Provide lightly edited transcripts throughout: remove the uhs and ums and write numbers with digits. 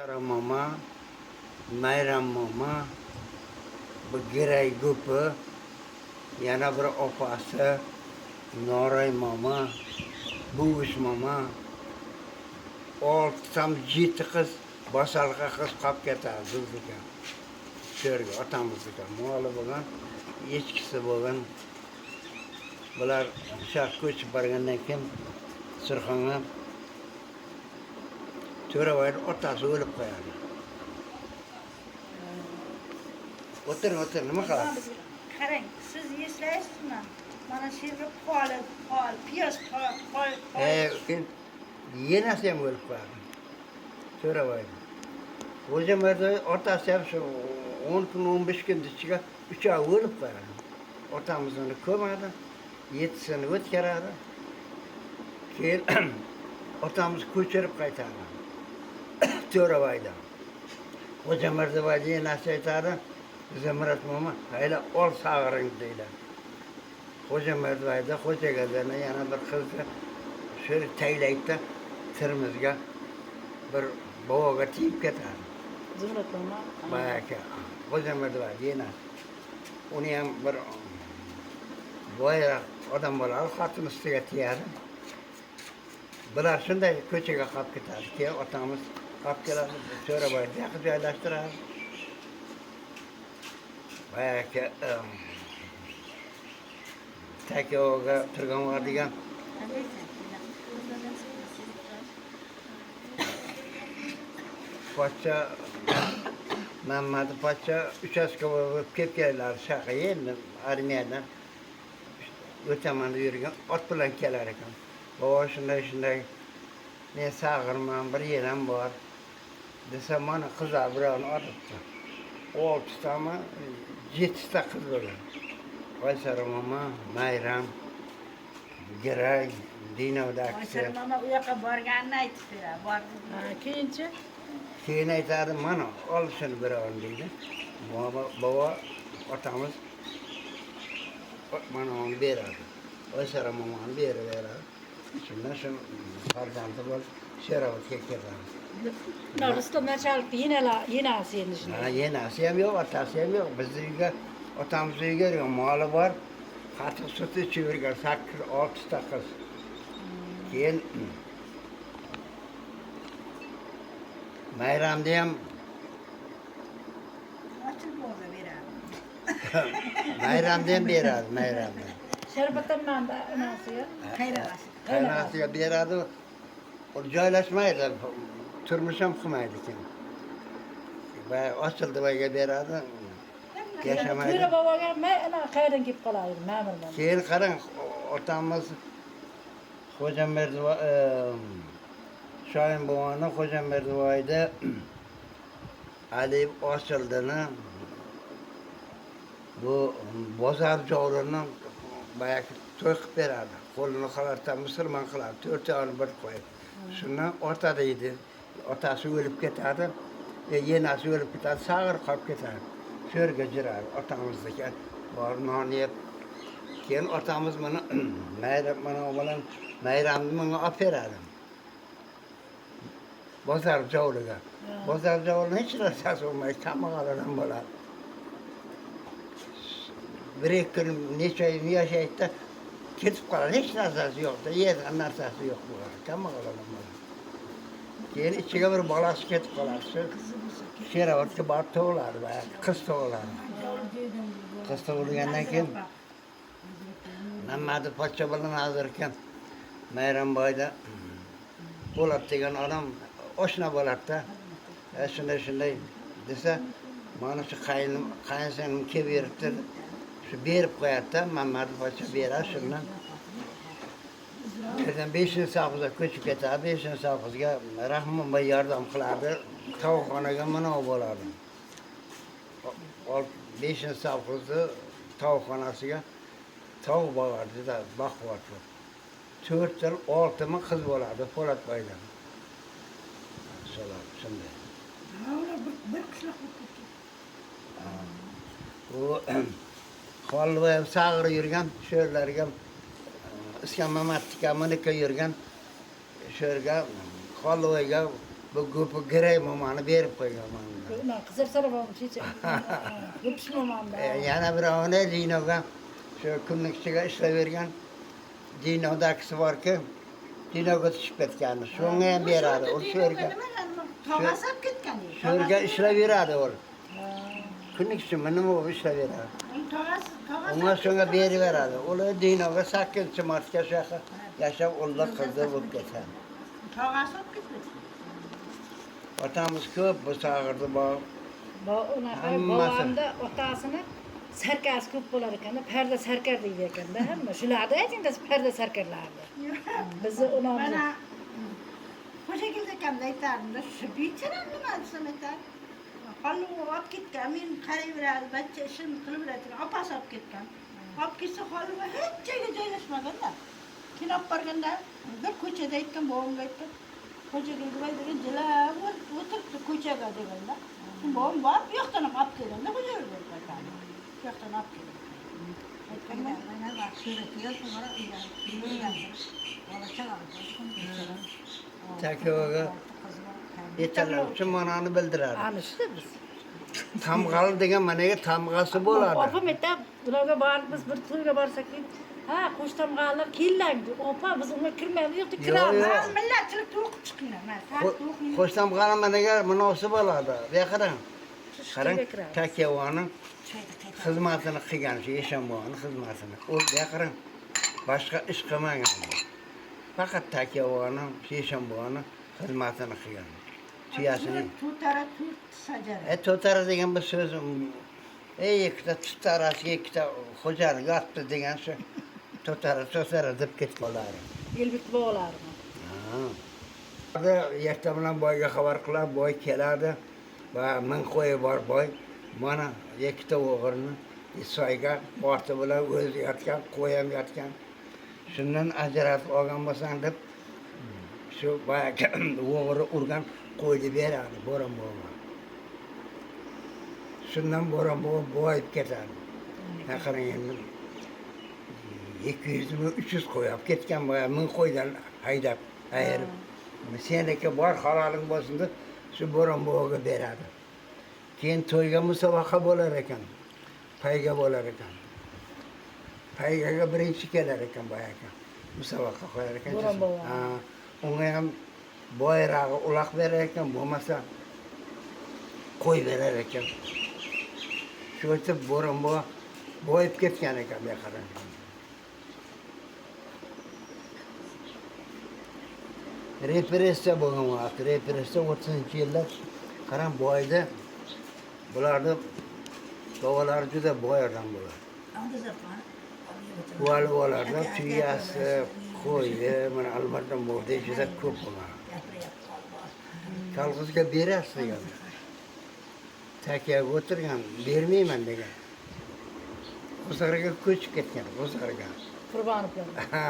Kara mama, Mayram mama, bu Giray Gupi, yana bir opasi, Noray mama, Buvish mama, oltam 7 qiz, bosalqa qiz qolib ketadi bizniki. Sherga otamizniki moli bo'lgan, echkisi bo'lgan. Bular shaq ko'chib borgandan keyin Surxonga To'ravoyni otasi o'lib qo'yadi. O'tir, nima qilasiz? Qarang, siz eslaysizmi? Mana shu yerga piyoz, Yenasi ham o'lib qo'yadi. To'ravoyni. O'zi Mirzoy otasi ham shu 10 kun, 15 kun ichiga 3 oy o'lib qo'yadi. Otamizni ko'madi, 7sini o'tkazadi. Keyin otamiz ko'chirib qaytadi. To'ravoydan. Xo'ja Mirzoboyga yenasi aytadi, Zimrat momo, hayla ol sag'iring deydi. Xo'ja Mirzoboyda xo'jaga yana bir qizni shu taylaydi, Termizga bir bovaga tiyib ketadi. Zimrat momo. Bayaka. Xo'ja Mirzoboyga yenasi. Uni ham bir boyroq odam bo'ladi, xotin ustiga tiyadi. Bular shunday ko'chaga qolib ketadi. Keyin otamiz qolib keladi, To'ravoyni yoqqa joylashtiradi. Bayaka Takoga turgan var degan. Pochcha Mamad pochcha uchastkova bo'lib kelganlar shaqa endi armiyadan o'taman yurgan ot bilan kelar ekan. Baba shunday men sag'irman, bir yerim bor. Desam mana qizlar birovni otibdi. 6 tami 7 ta qiz bo'lgan. Qaysara mama, Mayram, Giray, Dinovdagi. Qaysara mama u yoqqa borganini aytib beradi. Keyinchi? Keyin aytadi, mana olishini birovni deydi. Baba otamiz mana onu beradi. Qaysara mamani beraveradi. Shundan shu farzandi bo'lib Sherovatga ketadi. Rustam Marchalovni yenasi endi shunday. Ha, yenasi ham yo'q, otasi ham yo'q. Bizning uyga, otamiz uyga moli bor. Qatiq suti ichib yurgan 8-6 ta qiz. Keyin Mayramda ham Ochib bo'lsa beradi. Mayramda ham beradi, Mayramda. Sharbatdan anasiga, Qaynonasiga beradi. O joylashmaydi, turmush ham qilmaydi ekan. Va ochildivaga beradi. Yashamaydi. To'ra boboga ana qayerdan kelib qoladi, ma'murman. Keyin qarang, otamiz Xo'ja Mirzoboy Shoyin bovoni Xo'ja Mirzoboyda Ali ochildini bu bozor jo'rini bayaq to'y qilib beradi. Qo'lini qalartan musulmon qiladi, 4 oyni bir qo'yib. Shundan otadi edi. Otasi o'lib ketadi, yenasi o'lib ketadi, sag'ir qolib ketadi. Shu yerga jiradi otamizniki. Bor non yeb. Keyin otamiz mana bilan Mayramni menga olib beradi. Bozor jo'liga. Bozor jo'lini hech narsasi bo'lmaydi, kambag'allar bo'ladi. Bir kun necha yil yashaydi, ketib qoladi, hech narsasi yo'qda, yeydigan narsasi yo'q bo'ladi, kambag'allar bo'ladi. Keyin ichiga bir bolasi ketib qoladi, shu Sherovatga borib tug'iladi va qiz tug'iladi. Qiz tug'ilgandan keyin Mamad pochcha bilan hozir ekan Mayramboyda Po'lat degan odam oshna bo'ladi-da. Shunday desa, mana shu qayinsinim kelib beribdi. Shu berib qo'yadi-da, Mamad pochcha beradi shundan. Keyin 5-safhozga ko'chib ketadi. 5-safhozga Rahmonboy yordam qiladi. Tovuqxonaga mana bo'ladi. 5-safhozni tovuqxonasiga tovuq boqardi, boqyapti. 4 yil 6 ming qiz bo'ladi Po'latboydan. Shunday. Bir qishloq U Xolvoy ham sag'ir yurgan, shu yerlarga Iskam Mamatga, Monika yurgan, shu yerga Xolvoyga Bu göpü giray mamanı berip koygan mamana. Ulan kızır sarı olmuş hiç. Yapışmamam da. Yana bir ona Dino'ga şu kümlükçüge işlevergen Dino'dakisi var ki Dino'ga düşüp ketken. Şoňa hem beradi. O şörge. Toğasap ketken. Şörge işleveradi ol. Kümlükçü menim o işleveradi. Ona şoňa beri beradi. Ola Dino'ga sakin çımartga şaka yaşap olla kızı bolup ketken. Toğasap ketken. Atamız köp bu sağırdı bu. Babamda otasını serkaz köp bolar eken, perde serker deydi eken de hemme. Şularda aytın da perde serkerlerdi. Bizi ona Bana bu şekilde kendi aytardım da şu biçenen mi adsam etar? Kallu ap ketken, men karay biraz bachcha işim kılıp bırakın, apas ap ketken. Ap kesse kallu hiç joyga joylashmagan da. Kinop barganda bir ko'chada aytgan, babamga aytdim. Ko'chaga degan jilab o'tiribdi ko'chaga deganda. Babam borib bu yoqdan ham olib kelganda ko'chaga berib qo'ygan. Bu yoqdan olib kelgan. Aytganda mana bak suratga sonra Takiyoga yeterler için mananı bildirer. anıştı biz. Tamgalı degen managa tamgası bolardı. Opam etap, bularga barıp biz bir toyga barsak deyip, ha koştamgalar kellang deyip, opa biz ona kirmemiz yoktu, kiramiz. Yok. millatchilikda o'qib chiqqan. Men Koştamgalı managa münasip bolardı. Ve qarang. Qarang, Takiyovanın xizmatini qilgan, shu Eshonboyning xizmatini. O ve qarang. Boshqa ish qilmagan. Faqat Takiyovaning, shu Eshonboyning xizmatini qilgan. Siyosini. tutara tut sajara. Tutara degan bir so'z. Ikkita tutarasiga ikkita xo'jalik otdi degan shu. Tutara deb ketganlar. Elbet bo'larmi? Erta bilan boyga xabar qilib, boy keladi va ming qo'yi bor boy. Mana ikkita o'g'irni soyga orti bilan o'zi yotgan, qo'y ham yotgan. Shundan ajratib olgan bo'lsang deb shu boyagi o'g'ri urgan qo'yni beradi, bo'ron bo'lma. Shundan bo'ron bo'lib boyib ketadi. Qarang endi 200 mi 300 qo'y olib ketgan boya 1000 qo'ydan haydab ayirib. Seniki bor haloling bo'lsin deb shu bo'ron bo'g'iga beradi. Keyin to'yga musobaqa bo'lar ekan. Payga bo'lar ekan. Paygaga birinchi kelar ekan boyagi. Musobaqa qo'yar ekan. Bo'ron bo'g'i. Ha, unga ham boyrag'i uloq berar ekan, bo'lmasa qo'y berar ekan. Shu o'tib bo'ron bo'g'i boyib ketgan ekan bu qarang. Repressiya bo'lgan vaqt, repressiya 30-yillar qarang boyda bularni bovalari juda boy odam bo'ladi. Bolarda tuyasi, qo'yi, mana albatta mo'g'day juda ko'p bo'ladi. Kolxozga berasiz degan. Takiyaga o'tirgan, bermayman degan. Qo'zg'arga ko'chib ketgan, Qo'zg'arga. Qurbonov. Ha,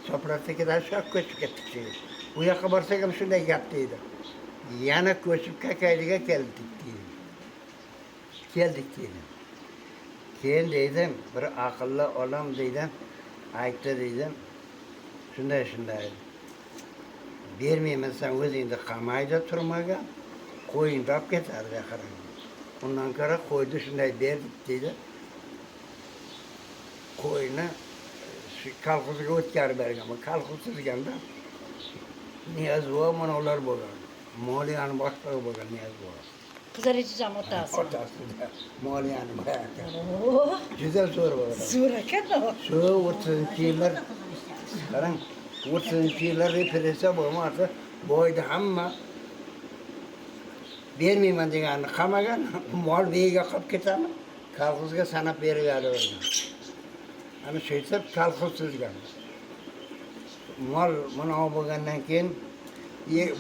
Chopratdagidan shu ko'chib ketdik deydi. Bu yoqqa borsak ham shunday gap deydi. Yana ko'chib Kakayliga keldik deydi. Keldik deydi. Keyin deydi, bir aqlli olam deydi, aytdi deydi. Shunday. Bermayman sen o'zingni qamayda turmaga, qo'yingni olib ketadi qarang. Undan ko'ra qo'yni shunday berdik deydi. Qo'yni shu kolxozga o'tkazib bergan. Kolxoz tuzganda Niyozboy mana ular bo'lgan. Moliyani boshqa bo'lgan Niyozboy. Qizarecham otasi. Otasida moliyani boyagi. Oh, Juda zo'r bo'lgan. zo'r ekan o. Shu 30-yillar qarang, 30-yillar repressiya bo'lmasa, boyda hamma bermayman deganni qamagan, mol beyiga qolib ketadi. Kolxozga sanab berib yuborgan. Ana shu hisob kolxoz tuzgan. Mol mana bo'lgandan keyin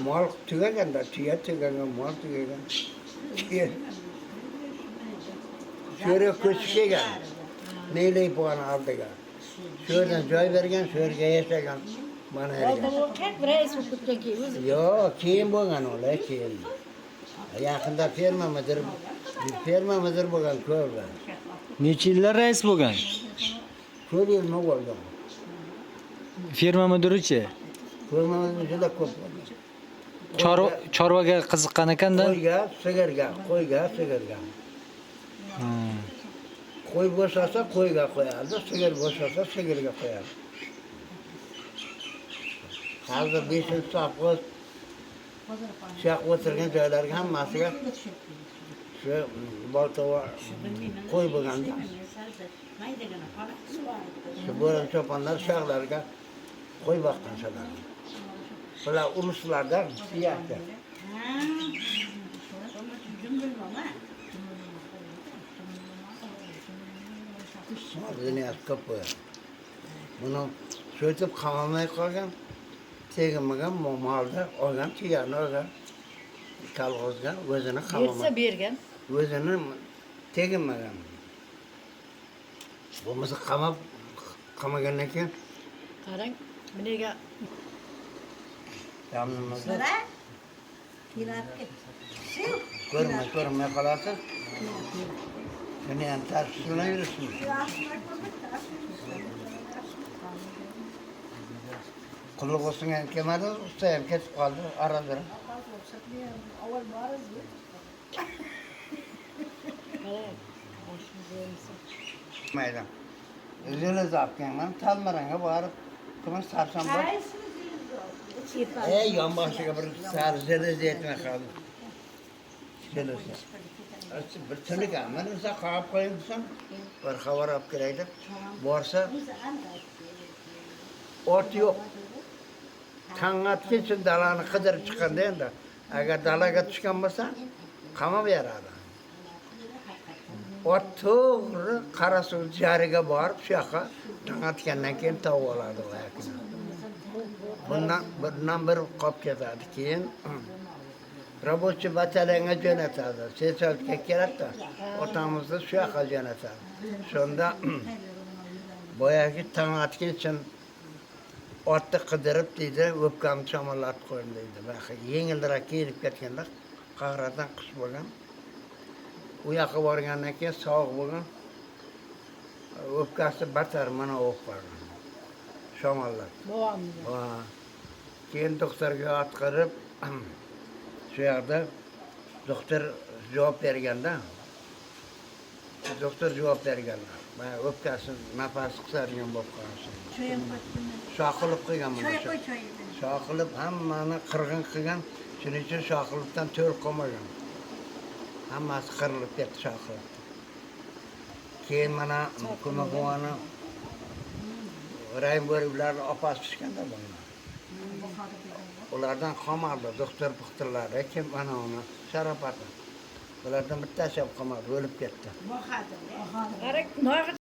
mol tugaganda, tuya tugagan, mol tugagan. Şöyle ko'chib kelgan. Neylay bo'lgan oldiga. Shu yerdan joy bergan, shu yerga yashagan. Mana yerga. Oldin reis bo'lib ketgan o'zi. Yo'q, keyin bo'lgan ular, keyin. Yaqinda ferma midir bo'lgan ko'rdi. Necha yillar rais bo'lgan? Ko'p yil nima bo'ldi? Ferma mudirichi? Ferma juda ko'p bo'ldi. chorvaga qiziqqan ekanda. Qo'yga, sigirga, qo'yga, sigirga. Hmm. Qo'y bo'shasa qo'yga qo'yadi, sigir bo'shasa sigirga qo'yadi. Hozir 5-safqat shuyoq o'tirgan joylarga hammasiga shu boltova qo'y bo'lganda shu bo'ron cho'ponlar shuyoqlarga qo'y boqqan shalar. Bular urushlarda siyasi. Dünyası kapı. Bunu söyleyip kamamaya koygan, tegimigan malda olgan, tiyarni olgan, kalg'ozgan, o'zini Bersa kamama, bergan. o'zini teginmagan. Bo'lmasa qamagandan keyin Qarang, bunga yamnimizda Sıra. Kiratga. ko'rmay qolasiz. Buni ham tartibsiz yurishsin. Qulluq olsun ham kelmadi, usta ham ketib qoldi arada. qarang. Maydan. O'zini zapkenman, talmaranga borib, kim sarson bor. Yonboshiga bir sar zilzi etmay qoldi. Zilzi. Bir tunugan, mana sen qo'yib qo'ying desam, bir xabar olib kerak deb borsa, ot yo'q. Tang'atga uchun dalani qidirib chiqqanda endi, agar dalaga tushgan bo'lsa, qamab beradi. Ot to'g'ri Qarasuv jariga borib, shu yoqqa tang'atgandan keyin tavib oladi oyakini. Bundan bir qolib ketadi. Keyin Rabochi batalanga jo'natadi. Sesotga keladi. Otamizni shu yoqqa jo'natadi. Shunda boyagi tang'atga uchun otni qidirib deydi, o'pkamni shamollab qo'ydim deydi. Baqa yengilroq kelib ketganda qahradan qish bo'lgan. U yoqqa borgandan keyin sovuq bo'lgan. O'pkasi battar mana o'q qolgan. Shamollab. Bo'g'amda. Keyin doktorga yotqirib, shu yoqda doktor javob berganda, mana o'pkasi nafas qisadigan bo'lib qolsin. Shoqilib qo'ygan mana shu. Shoqilib hammani qirg'in qilgan, shuning uchun shoqilibdan to'l qolmagan. Hammasi qirilib ketdi shoqilib. Keyin mana Kumag'oni Raymbo'ri ularni opasi tushganda bo'lgan. Ulardan qamardi, doktor puxtirlari, kim mana uni sharofati. Ulardan bittasi ham qamardi, o'lib ketdi. Qarang, noyga